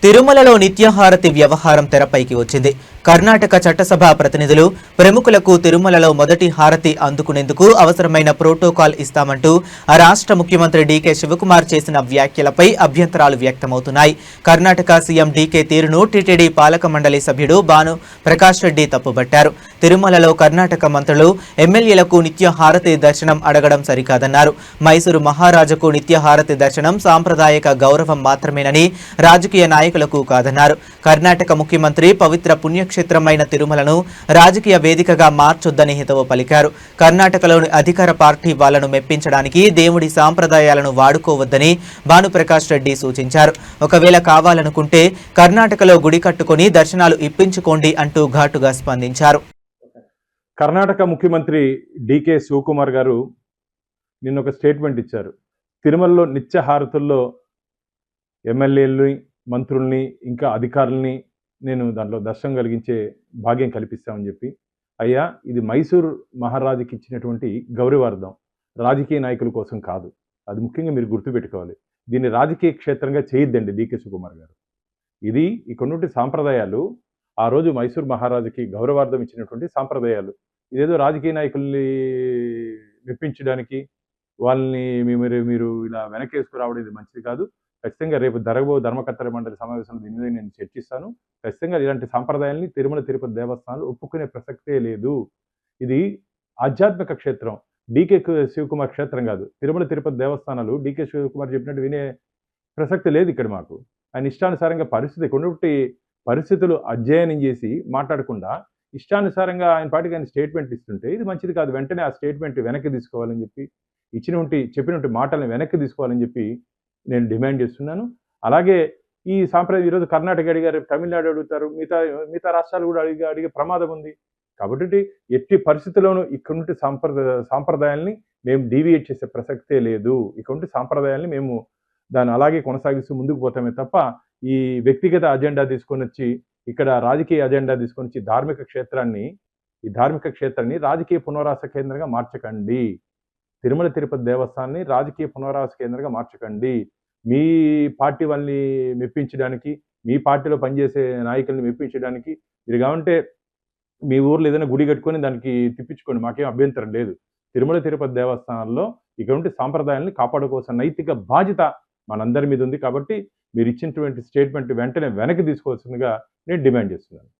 తిరుమలలో నిత్యహారతి వ్యవహారం తెరపైకి వచ్చింది. కర్ణాటక చట్టసభ ప్రతినిధులు ప్రముఖులకు తిరుమలలో మొదటి హారతి అందుకునేందుకు అవసరమైన ప్రోటోకాల్ ఇస్తామంటూ ఆ రాష్ట్ర ముఖ్యమంత్రి డీకే శివకుమార్ చేసిన వ్యాఖ్యలపై అభ్యంతరాలు వ్యక్తమవుతున్నాయి. కర్ణాటక సీఎం డీకే తీరును టీటీడీ పాలక మండలి సభ్యుడు భాను ప్రకాష్ రెడ్డి తప్పుబట్టారు. తిరుమలలో కర్ణాటక మంత్రులు ఎమ్మెల్యేలకు నిత్యహారతి దర్శనం అడగడం సరికాదన్నారు. మైసూరు మహారాజుకు నిత్యహారతి దర్శనం సాంప్రదాయక గౌరవం మాత్రమేనని, రాజకీయ నాయకులకు కాదన్నారు. కర్ణాటక ముఖ్యమంత్రి పవిత్ర పుణ్యక్షేత్రమైన తిరుమలను రాజకీయ వేదికగా మార్చొద్దని హితవు పలికారు. కర్ణాటకలోని అధికార పార్టీ వాళ్లను మెప్పించడానికి దేవుడి సాంప్రదాయాలను వాడుకోవద్దని భానుప్రకాష్ రెడ్డి సూచించారు. ఒకవేళ కావాలనుకుంటే కర్ణాటకలో గుడి కట్టుకుని దర్శనాలు ఇప్పించుకోండి అంటూ ఘాటుగా స్పందించారు. కర్ణాటక ముఖ్యమంత్రి డీకే శివకుమార్ గారు నిన్న ఒక స్టేట్మెంట్ ఇచ్చారు. తిరుమలలో నిత్య హారతుల్లో ఎమ్మెల్యేలని, మంత్రుల్ని, ఇంకా అధికారుల్ని నేను దాంట్లో దర్శనం కలిగించే భాగ్యం కల్పిస్తామని చెప్పి, అయ్యా ఇది మైసూర్ మహారాజుకి ఇచ్చినటువంటి గౌరవార్థం, రాజకీయ నాయకుల కోసం కాదు. అది ముఖ్యంగా మీరు గుర్తుపెట్టుకోవాలి. దీన్ని రాజకీయ క్షేత్రంగా చేయొద్దండి డీకే శివకుమార్ గారు. ఇది ఇక్కడున్నటువంటి సాంప్రదాయాలు ఆ రోజు మైసూర్ మహారాజుకి గౌరవార్థం ఇచ్చినటువంటి సాంప్రదాయాలు. ఇదేదో రాజకీయ నాయకుల్ని మెప్పించడానికి వాళ్ళని మీరు ఇలా వెనకేసుకురావడం ఇది మంచిది కాదు. ఖచ్చితంగా రేపు జరగబో ధర్మకర్తల మండలి సమావేశంలో దీని మీద నేను చర్చిస్తాను. ఖచ్చితంగా ఇలాంటి సాంప్రదాయాల్ని తిరుమల తిరుపతి దేవస్థానాలు ఒప్పుకునే ప్రసక్తే లేదు. ఇది ఆధ్యాత్మిక క్షేత్రం, డీకే శివకుమార్ క్షేత్రం కాదు. తిరుమల తిరుపతి దేవస్థానాలు డీకే శివకుమార్ చెప్పినట్టు వినే ప్రసక్తి లేదు ఇక్కడ మాకు. ఆయన ఇష్టానుసారంగా కొన్ని పరిస్థితులు అధ్యయనం చేసి మాట్లాడకుండా ఇష్టానుసారంగా ఆయన పాటికి ఆయన స్టేట్మెంట్ ఇస్తుంటే ఇది మంచిది కాదు. వెంటనే ఆ స్టేట్మెంట్ వెనక్కి తీసుకోవాలని చెప్పి, చెప్పినటువంటి మాటలను వెనక్కి తీసుకోవాలని చెప్పి నేను డిమాండ్ చేస్తున్నాను. అలాగే ఈ సాంప్రదాయం ఈరోజు కర్ణాటక అడిగారు, తమిళనాడు అడుగుతారు, మిగతా రాష్ట్రాలు కూడా అడిగే ప్రమాదం ఉంది. కాబట్టి ఎట్టి పరిస్థితుల్లోనూ ఇక్కడుంటి సాంప్రదాయాల్ని మేము డీవియేట్ చేసే ప్రసక్తే లేదు. ఇక్కడుంటి సాంప్రదాయాల్ని మేము దాన్ని అలాగే కొనసాగిస్తూ ముందుకు పోతామే తప్ప ఈ వ్యక్తిగత అజెండా తీసుకొని వచ్చి, ఇక్కడ రాజకీయ అజెండా తీసుకొని వచ్చి ఈ ధార్మిక క్షేత్రాన్ని రాజకీయ పునరావాస కేంద్రంగా మార్చకండి. తిరుమల తిరుపతి దేవస్థానాన్ని రాజకీయ పునరావాస కేంద్రంగా మార్చకండి. మీ పార్టీ వాళ్ళని మెప్పించడానికి, మీ పార్టీలో పనిచేసే నాయకుల్ని మెప్పించడానికి మీరు కావంటే మీ ఊర్లో ఏదైనా గుడి కట్టుకొని దానికి తిప్పించుకోండి, మాకేం అభ్యంతరం లేదు. తిరుమల తిరుపతి దేవస్థానాల్లో ఇటువంటి సాంప్రదాయాల్ని కాపాడుకోవాల్సిన నైతిక బాధ్యత మనందరి మీద ఉంది. కాబట్టి మీరు ఇచ్చినటువంటి స్టేట్మెంట్ వెంటనే వెనక్కి తీసుకోవాల్సిందిగా నేను డిమాండ్ చేస్తున్నాను.